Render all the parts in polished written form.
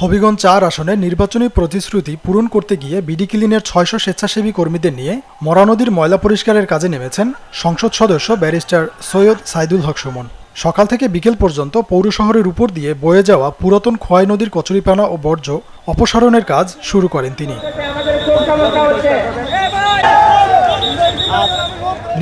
হবিগঞ্জ ৪ আসনে নির্বাচনী প্রতিশ্রুতি পূরণ করতে গিয়ে বিডি ক্লিনের ৬০০ স্বেচ্ছাসেবী কর্মীদের নিয়ে মরা নদীর ময়লা পরিষ্কারের কাজে নেমেছেন সংসদ সদস্য ব্যারিস্টার সৈয়দ সাইদুল হক সুমন। সকাল থেকে বিকেল পর্যন্ত পৌর শহরের উপর দিয়ে বয়ে যাওয়া পুরাতন খোয়াই নদীর কচুরিপানা ও বর্জ্য অপসারণের কাজ শুরু করেন তিনি।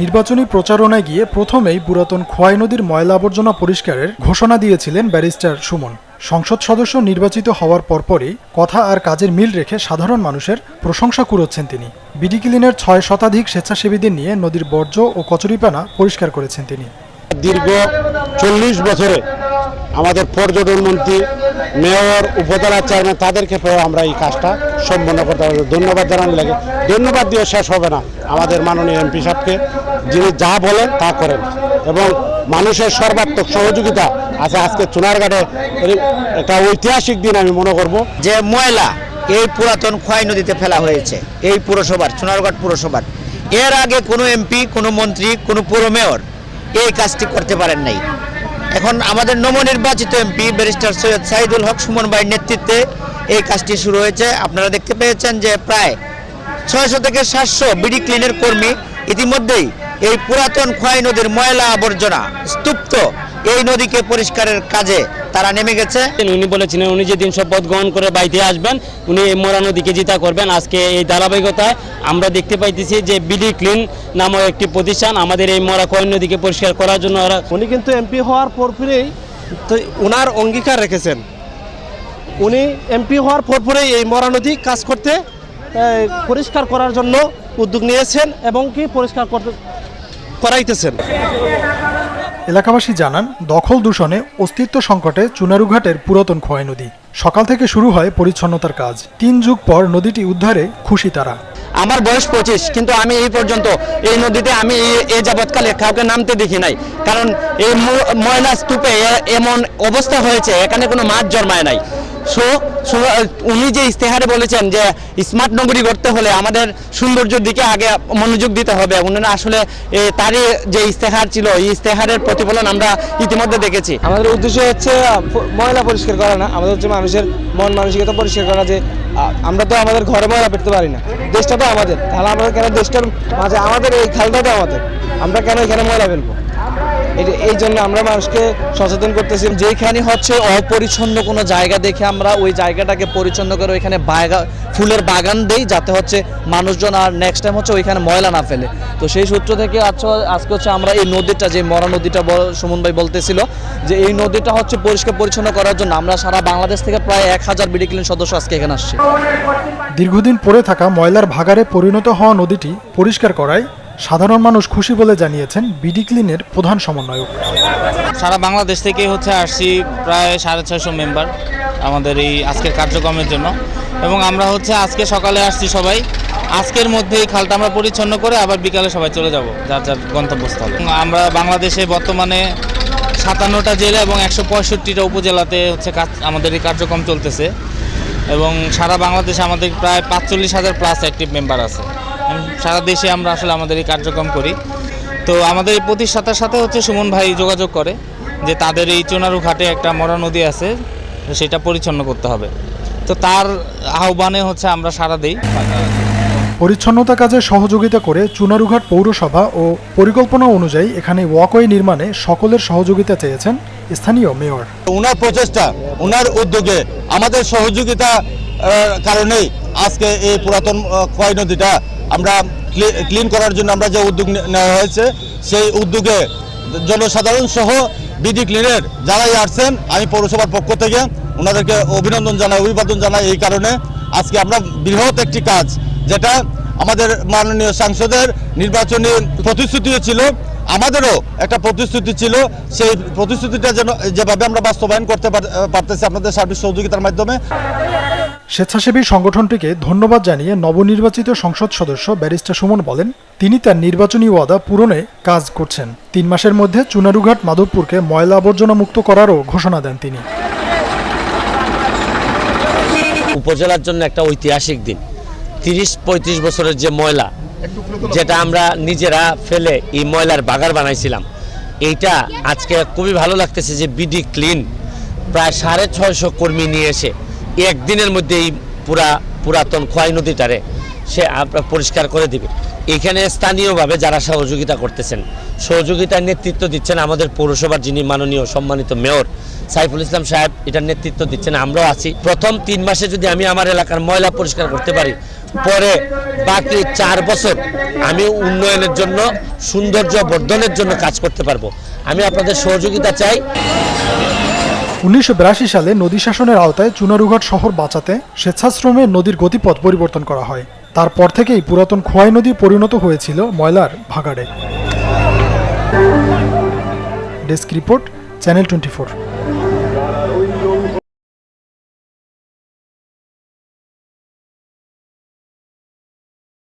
নির্বাচনী প্রচারণায় গিয়ে প্রথমেই পুরাতন খোয়াই নদীর ময়লা আবর্জনা পরিষ্কারের ঘোষণা দিয়েছিলেন ব্যারিস্টার সুমন। সংসদ সদস্য নির্বাচিত হওয়ার পরপরই কথা আর কাজের মিল রেখে সাধারণ মানুষের প্রশংসা কুড়োচ্ছেন তিনি। বিডি ক্লিনের ৬ শতাধিক স্বেচ্ছাসেবীদের নিয়ে নদীর বর্জ্য ও কচুরিপানা পরিষ্কার করেছেন তিনি। দীর্ঘ ৪০ বছরে আমাদের পর্যটন মন্ত্রী, মেয়র, উপজেলা চেয়ারম্যান তাদেরকে পেয়ে আমরা এই কাজটা সম্পন্ন করতে পারবো। ধন্যবাদ জানানো লাগে, ধন্যবাদ দিয়ে শেষ হবে না। আমাদের মাননীয় এমপি সাহেবকে, যিনি যা বলেন তা করেন এবং মানুষের সর্বাত্মক সহযোগিতা আছে। আজকে চুনারঘাটে একটা ঐতিহাসিক দিন আমি মনে করব। যে ময়লা এই পুরাতন খোয়াই নদীতে ফেলা হয়েছে এই পুরসভার, চুনারঘাট পুরসভার, এর আগে কোনো এমপি, কোনো মন্ত্রী, কোনো পুর মেয়র এই কাজটি করতে পারেন নাই। এখন আমাদের নবনির্বাচিত এমপি ব্যারিস্টার সৈয়দ সাইদুল হক সুমন ভাইয়ের নেতৃত্বে এই কাজটি শুরু হয়েছে। আপনারা দেখতে পেয়েছেন যে প্রায় ৬০০ থেকে ৭০০ বিডি ক্লিনের কর্মী ইতিমধ্যেই এই পুরাতন খোয়াই নদীর ময়লা আবর্জনা স্তূপ্ত এই নদীকে পরিষ্কারের কাজে তারা নেমে গেছে। উনি বলেছিলেন উনি যেদিন শপথ গ্রহণ করে বাইতে আসবেন উনি এই মরা নদীকে জিতা করবেন। আজকে এই ধারাবাহিকতায় আমরা দেখতে পাইতেছি যে বিডি ক্লিন নামক একটি প্রতিষ্ঠান আমাদের এই মরা খোয়াই নদীকে পরিষ্কার করার জন্য উনি কিন্তু এমপি হওয়ার পরপরেই ওনার অঙ্গীকার রেখেছেন। উনি এমপি হওয়ার পরপরেই এই মরা নদী কাজ করতে পরিষ্কার করার জন্য উদ্যোগ নিয়েছেন এবং কি পরিষ্কার করাইতেছেন। এলাকাবাসী জানান, দখল দূষণে অস্তিত্ব সংকটে চুনারুঘাটের পুরাতন খোয়াই নদী। সকাল থেকে শুরু হয় পরিচ্ছন্নতার কাজ। ৩ যুগ পর নদীটি উদ্ধারে খুশি তারা। আমার বয়স ২৫, কিন্তু আমি এই পর্যন্ত এই নদীতে আমি এই যাবৎকালে কাউকে নামতে দেখি নাই। কারণ এই ময়লা স্তূপে এমন অবস্থা হয়েছে, এখানে কোনো মাছ জন্মায় নাই। উনি যে ইস্তেহারে বলেছেন যে স্মার্ট নগরী গড়তে হলে আমাদের সৌন্দর্যের দিকে আগে মনোযোগ দিতে হবে, উনি আসলে তারই যে ইস্তেহার ছিল এই ইস্তেহারের প্রতিফলন আমরা ইতিমধ্যে দেখেছি। আমাদের উদ্দেশ্য হচ্ছে ময়লা পরিষ্কার করা না, আমাদের হচ্ছে মানুষের মন মানসিকতা পরিষ্কার করা। যে আমরা তো আমাদের ঘরে ময়লা পেতে পারি না, দেশটা তো আমাদের, তাহলে আমাদের কেন দেশটার মাঝে আমাদের এই খালটা তো আমাদের, আমরা কেন এখানে ময়লা ফেলবো? এই জন্য আমরা মানুষকে সচেতন করতেছি। যেখানে হচ্ছে অপরিচ্ছন্ন কোনো জায়গা দেখে আমরা ওই জায়গাটাকে পরিচ্ছন্ন করে ওইখানে ফুলের বাগান দেই, যাতে হচ্ছে মানুষজন আর নেক্সট টাইম হচ্ছে ওইখানে ময়লা না ফেলে। তো সেই সূত্র থেকে আজকে হচ্ছে আমরা এই নদীটা, যে মরা নদীটা সুমন ভাই বলতেছিল যে এই নদীটা হচ্ছে পরিষ্কার পরিচ্ছন্ন করার জন্য আমরা সারা বাংলাদেশ থেকে প্রায় ১,০০০ বিডি ক্লিন সদস্য আজকে এখানে আসছি। দীর্ঘদিন পড়ে থাকা ময়লার ভাগাড়ে পরিণত হওয়া নদীটি পরিষ্কার করায় সাধারণ মানুষ খুশি বলে জানিয়েছেন বিডি ক্লিনের প্রধান সমন্বয়ক। সারা বাংলাদেশ থেকে হচ্ছে আসছি প্রায় ৬৫০ মেম্বার আমাদের এই আজকের কার্যক্রমের জন্য, এবং আমরা হচ্ছে আজকে সকালে আসছি সবাই। আজকের মধ্যে এই খালটা আমরা পরিচ্ছন্ন করে আবার বিকালে সবাই চলে যাব যার যার গন্তব্যস্থলে। আমরা বাংলাদেশে বর্তমানে ৫৭টা জেলা এবং ১৬৫টা উপজেলাতে হচ্ছে আমাদের এই কার্যক্রম চলতেছে, এবং সারা বাংলাদেশে আমাদের প্রায় ৪৫,০০০ প্লাস অ্যাক্টিভ মেম্বার আছে। সারা দেশে আমরা আসলে আমাদের এই কার্যক্রম করি। তো আমাদের এই প্রতিষ্ঠাতার সাথে হচ্ছে সুমন ভাই যোগাযোগ করে যে তাদের এই চুনারু ঘাটে একটা মরা নদী আছে, সেটা পরিচ্ছন্ন করতে হবে। তো তার আহ্বানে হচ্ছে আমরা সাড়া দিই। পরিচ্ছন্নতা কাজে সহযোগিতা করে চুনারুঘাট পৌরসভা ও পরিকল্পনা অনুযায়ী এখানে ওয়াকওয়ে নির্মাণে সকলের সহযোগিতা চেয়েছেন স্থানীয় মেয়র। ওনার প্রচেষ্টা, ওনার উদ্যোগে, আমাদের সহযোগিতা কারণেই আজকে এই পুরাতন খোয়াই নদীটা আমরা ক্লিন করার জন্য আমরা যে উদ্যোগ নেওয়া হয়েছে, সেই উদ্যোগে জনসাধারণ সহ বিডি ক্লিনের যারাই আসছেন, আমি পৌরসভার পক্ষ থেকে ওনাদেরকে অভিনন্দন জানাই, অভিবাদন জানাই। এই কারণে আজকে আমরা বৃহৎ একটি কাজ, যেটা আমাদের মাননীয় সাংসদের নির্বাচনী প্রতিশ্রুতি ছিল, আমাদেরও একটা প্রতিশ্রুতি ছিল, সেই প্রতিশ্রুতিটা যেন যেভাবে আমরা বাস্তবায়ন করতে পারতেছি আপনাদের সার্বিক সহযোগিতার মাধ্যমে। স্বেচ্ছাসেবী সংগঠনটিকে ধন্যবাদ জানিয়ে নবনির্বাচিত সংসদ সদস্য ব্যারিস্টার সুমন বলেন, তিনি তার নির্বাচনী ওয়াদা পূরণে কাজ করছেন। ৩ মাসের মধ্যে চুনারুঘাট মাধবপুরকে ময়লা আবর্জনা মুক্ত করারও ঘোষণা দেন তিনি। উপজেলার জন্য একটা ঐতিহাসিক দিন। ৩০-৩৫ বছরের যে ময়লা, যেটা আমরা নিজেরা ফেলে এই ময়লার বাগার বানাইছিলাম, এইটা আজকে খুবই ভালো লাগতেছে যে বিডি ক্লিন প্রায় ৬৫০ কর্মী নিয়ে এসে একদিনের মধ্যে এই পুরাতন খোয়াই নদীটারে সে আপনার পরিষ্কার করে দিবে। এখানে স্থানীয়ভাবে যারা সহযোগিতা করতেছেন, সহযোগিতার নেতৃত্ব দিচ্ছেন আমাদের পৌরসভার যিনি মাননীয় সম্মানিত মেয়র সাইফুল ইসলাম সাহেব, এটার নেতৃত্ব দিচ্ছেন, আমরাও আছি। প্রথম 3 মাসে যদি আমি আমার এলাকার ময়লা পরিষ্কার করতে পারি, পরে বাকি 4 বছর আমি উন্নয়নের জন্য, সৌন্দর্য বর্ধনের জন্য কাজ করতে পারবো। আমি আপনাদের সহযোগিতা চাই। 1982 সালে নদী শাসনের আওতায় চুনারুঘাট শহর বাঁচাতে স্বেচ্ছাশ্রমে নদীর গতিপথ পরিবর্তন করা হয়। তারপর থেকেই পুরাতন খোয়াই নদী পরিণত হয়েছিল ময়লার ভাগাড়ে। Desk report, channel 24।